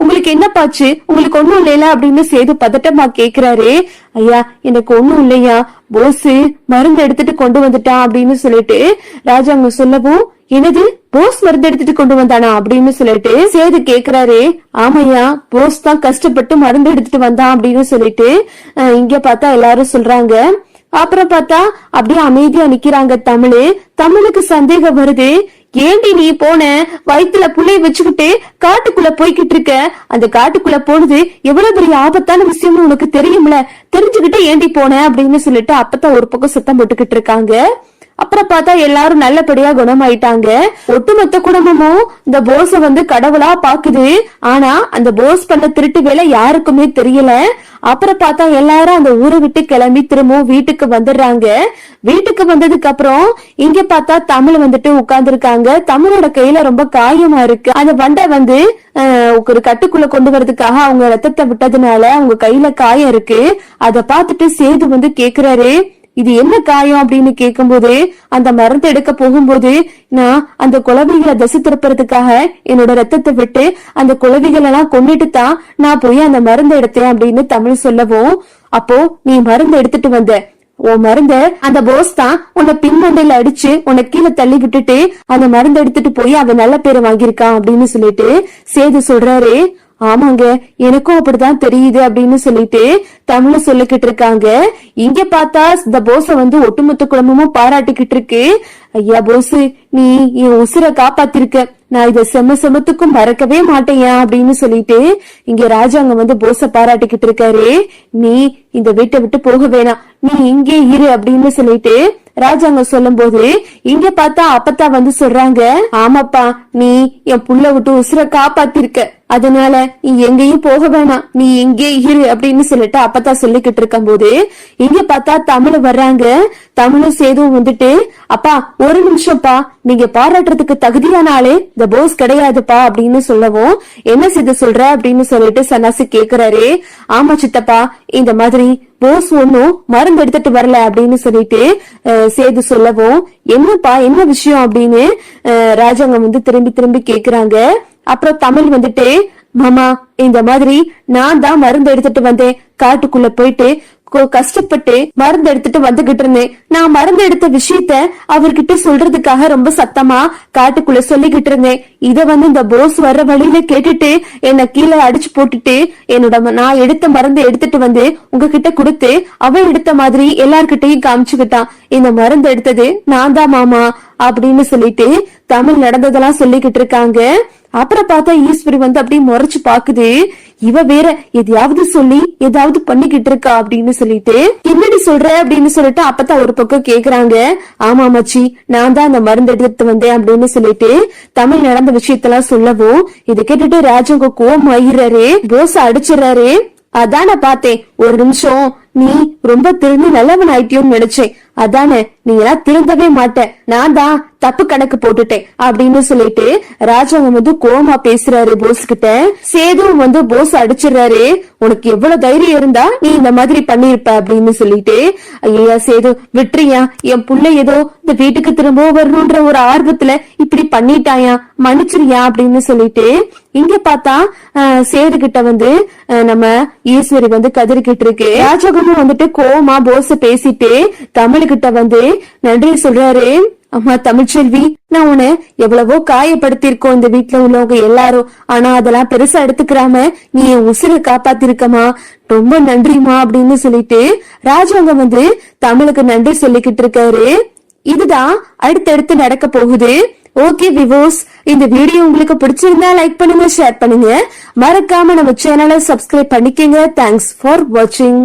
உங்களுக்கு என்ன பாச்சு, உங்களுக்கு ஒண்ணும் இல்லையா அப்படின்னு சேது பதட்டமா கேக்குறாரு. ஐயா எனக்கு ஒண்ணும் இல்லையா, போஸ் மருந்து எடுத்துட்டு கொண்டு வந்துட்டான் அப்படின்னு சொல்லிட்டு ராஜாங்க சொல்லவும், என்னது போஸ் மருந்து எடுத்துட்டு கொண்டு வந்தானா அப்படின்னு சொல்லிட்டு சேது கேக்குறாரு. ஆமையா, போஸ் தான் கஷ்டப்பட்டு மருந்து எடுத்துட்டு வந்தான் அப்படின்னு சொல்லிட்டு இங்க பார்த்தா எல்லாரும் சொல்றாங்க. அப்புறம் பார்த்தா அப்படியே அமைதியா நிக்கிறாங்க தமிழுக்கு சந்தேகம் வருது. ஏண்டி நீ போன வயிற்றுல புள்ளைய வச்சுக்கிட்டு காட்டுக்குள்ள போய்கிட்டு இருக்க, அந்த காட்டுக்குள்ள போனது எவ்வளவு பெரிய ஆபத்தான விஷயம்னு உனக்கு தெரியும்ல, தெரிஞ்சுக்கிட்டு ஏண்டி போன அப்படின்னு சொல்லிட்டு அப்பதான் ஒரு பக்கம் சத்தம் போட்டுக்கிட்டு இருக்காங்க. அப்புறம் பார்த்தா எல்லாரும் நல்லபடியா குணமாயிட்டாங்க. ஒட்டுமொத்த குடும்பமும் இந்த போஸ கடவுளா பாக்குது. ஆனா அந்த போஸ் பண்ண திருட்டு வேலை யாருக்குமே தெரியல. அப்புறம் பார்த்தா எல்லாரும் அந்த ஊரை விட்டு கிளம்பி திரும்பவும் வீட்டுக்கு வந்துடுறாங்க. வீட்டுக்கு வந்ததுக்கு அப்புறம் இங்க பார்த்தா தமிழ் உட்கார்ந்து இருக்காங்க. தமிழோட கையில ரொம்ப காயமா இருக்கு. அந்த வண்டை ஒரு கட்டுக்குள்ள கொண்டு வரதுக்காக அவங்க ரத்தத்தை விட்டதுனால அவங்க கையில காயம் இருக்கு. அத பாத்துட்டு சேது கேக்குறாரு, இது என்ன காயம் அப்படின்னு கேட்கும் போது, அந்த மருந்து எடுக்க போகும்போது நான் அந்த குழந்தைகளை தசை திருப்பறதுக்காக என்னோட ரத்தத்தை விட்டு அந்த குழந்தைகள் எல்லாம் கொண்டுட்டு தான் நான் போய் அந்த மருந்து எடுத்தேன் அப்படின்னு தமிழ் சொல்லவும், அப்போ நீ மருந்து எடுத்துட்டு வந்த, உன் மருந்த அந்த போஸ் தான் உன்னை பின்மண்டையில அடிச்சு உன்னை கீழே தள்ளி விட்டுட்டு அந்த மருந்து எடுத்துட்டு போய் அவன் நல்ல பேரை வாங்கியிருக்கான் அப்படின்னு சொல்லிட்டு சேது சொல்றாரு. ஆமாங்க, எனக்கும் அப்படிதான் தெரியுது அப்படின்னு சொல்லிட்டு தமிழ சொல்லிக்கிட்டு இருக்காங்க. இங்க பார்த்தா இந்த போஸ ஒட்டுமொத்த குடும்பமும் பாராட்டிக்கிட்டு இருக்கு. ஐயா போஸ், நீ என் உசுரை காப்பாத்திருக்க, நான் இத செமத்துக்கும் மறக்கவே மாட்டேன் அப்படின்னு சொல்லிட்டு இங்க ராஜாங்க போஸ பாராட்டிக்கிட்டு இருக்காரு. நீ இந்த வீட்டை விட்டு போக வேணாம், நீ இங்கே இரு அப்படின்னு சொல்லிட்டு ராஜாங்க சொல்லும் போது இங்க பார்த்தா அப்பத்தா சொல்றாங்க, ஆமாப்பா நீ என் புள்ள விட்டு உசுரை காப்பாத்திருக்க, அதனால நீ எங்கேயும் போக வேணாம், நீ இங்கே இரு அப்படின்னு சொல்லிட்டு அப்பத்தா சொல்லிக்கிட்டு இருக்கும் போது இங்க பார்த்தா தமிழ் வர்றாங்க. தமிழும் சேதுவும் அப்பா ஒரு நிமிஷம்ப்பா, நீங்க பாராட்டுறதுக்கு தகுதியான ஆளே இந்த போஸ் கிடையாதுப்பா அப்படின்னு சொல்லவும், என்ன சேது சொல்ற அப்படின்னு சொல்லிட்டு சன்னாசி கேக்குறாரு. ஆமா சித்தப்பா, இந்த மாதிரி போஸ் ஒன்னும் மருந்து எடுத்துட்டு வரல அப்படின்னு சொல்லிட்டு சேது சொல்லவும், என்னப்பா என்ன விஷயம் அப்படின்னு ராஜாங்க திரும்பி கேக்குறாங்க. அப்புறம் தமிழ் மாமா இந்த மாதிரி நான் தான் மருந்து எடுத்துட்டு வந்தேன், காட்டுக்குள்ள போயிட்டு கஷ்டப்பட்டு மருந்து எடுத்துட்டு வந்துகிட்டு இருந்தேன். நான் மருந்து எடுத்த விஷயத்த அவர்கிட்ட சொல்றதுக்காக ரொம்ப சத்தமா காட்டுக்குள்ள சொல்லிக்கிட்டு இருந்தேன். இத இந்த போஸ் வர்ற வழியில கேட்டுட்டு என்ன கீழே அடிச்சு போட்டுட்டு நான் எடுத்த மருந்து எடுத்துட்டு உங்ககிட்ட கொடுத்து அவன் எடுத்த மாதிரி எல்லார்கிட்டையும் காமிச்சுக்கிட்டான். இந்த மருந்து எடுத்தது நான் தான் மாமா அப்படின்னு சொல்லிட்டு தமிழ் நடந்ததெல்லாம் சொல்லிக்கிட்டு இருக்காங்க. அப்புறம் பார்த்தா ஈஸ்வரி அப்படியே முறைச்சு பாக்குது. இவ வேற எதையாவது சொல்லி ஏதாவது பண்ணிக்கிட்டு இருக்கா அப்படின்னு சொல்லிட்டு, என்னடி சொல்ற அப்படின்னு சொல்லிட்டு அப்பதான் ஒரு பக்கம் கேக்குறாங்க. ஆமா மச்சி, நான் தான் அந்த மருந்து எடுத்து வந்தேன் அப்படின்னு சொல்லிட்டு தமிழ் நடந்த விஷயத்தெல்லாம் சொல்லவும், இதை கேட்டுட்டு ராஜாங்க கோவம் ஆயிடுறாரு, போஸ் அடிச்சிடறாரு. அதான பார்த்தேன், ஒரு நிமிஷம் நீ ரொம்ப திரும்பி நல்லவன் ஆயிட்டியோன்னு நினைச்சேன், அதானே நீ எல்லாம் திருந்தவே மாட்ட, நான் தான் தப்பு கணக்கு போட்டுட்டேன் அப்படின்னு சொல்லிட்டு ராஜாங்க கோமா பேசுறாரு போஸ் கிட்ட. சேதுவும் போஸ் அடிச்சிடறாரு. உனக்கு எவ்வளவு தைரியம் இருந்தா நீ இந்த மாதிரி பண்ணிருப்ப அப்படின்னு சொல்லிட்டு, ஐயா சேது விட்டுறியா, என் புள்ள ஏதோ இந்த வீட்டுக்கு திரும்ப வரணும்ன்ற ஒரு ஆர்வத்துல இப்படி பண்ணிட்டாயா, மன்னிச்சிரியா அப்படின்னு சொல்லிட்டு இங்க பார்த்தா சேது கிட்ட நம்ம ஈஸ்வரி கதறிக்கிட்டு இருக்கு. ராஜாகமும் கோமா போஸ் பேசிட்டு தமிழ்கிட்ட நன்றி சொல்றாரு. அம்மா தமிழ்ச்செல்வி, நான் உன்னை எவ்வளவோ காயப்படுத்திருக்கோம் இந்த வீட்டுல உள்ளவங்க எல்லாரும், ஆனா அதெல்லாம் பெருசா எடுத்துக்கிறாம நீ என் உசுரை காப்பாத்திருக்கமா, ரொம்ப நன்றிமா அப்படின்னு சொல்லிட்டு ராஜாங்க தமிழுக்கு நன்றி சொல்லிக்கிட்டு இருக்காரு. இதுதான் அடுத்தடுத்து நடக்க போகுது. ஓகே விவோஸ், இந்த வீடியோ உங்களுக்கு பிடிச்சிருந்தா லைக் பண்ணுங்க, ஷேர் பண்ணுங்க, மறக்காம நம்ம சேனலை சப்ஸ்கிரைப் பண்ணிக்கங்க. தேங்க்ஸ் ஃபார் வாட்சிங்.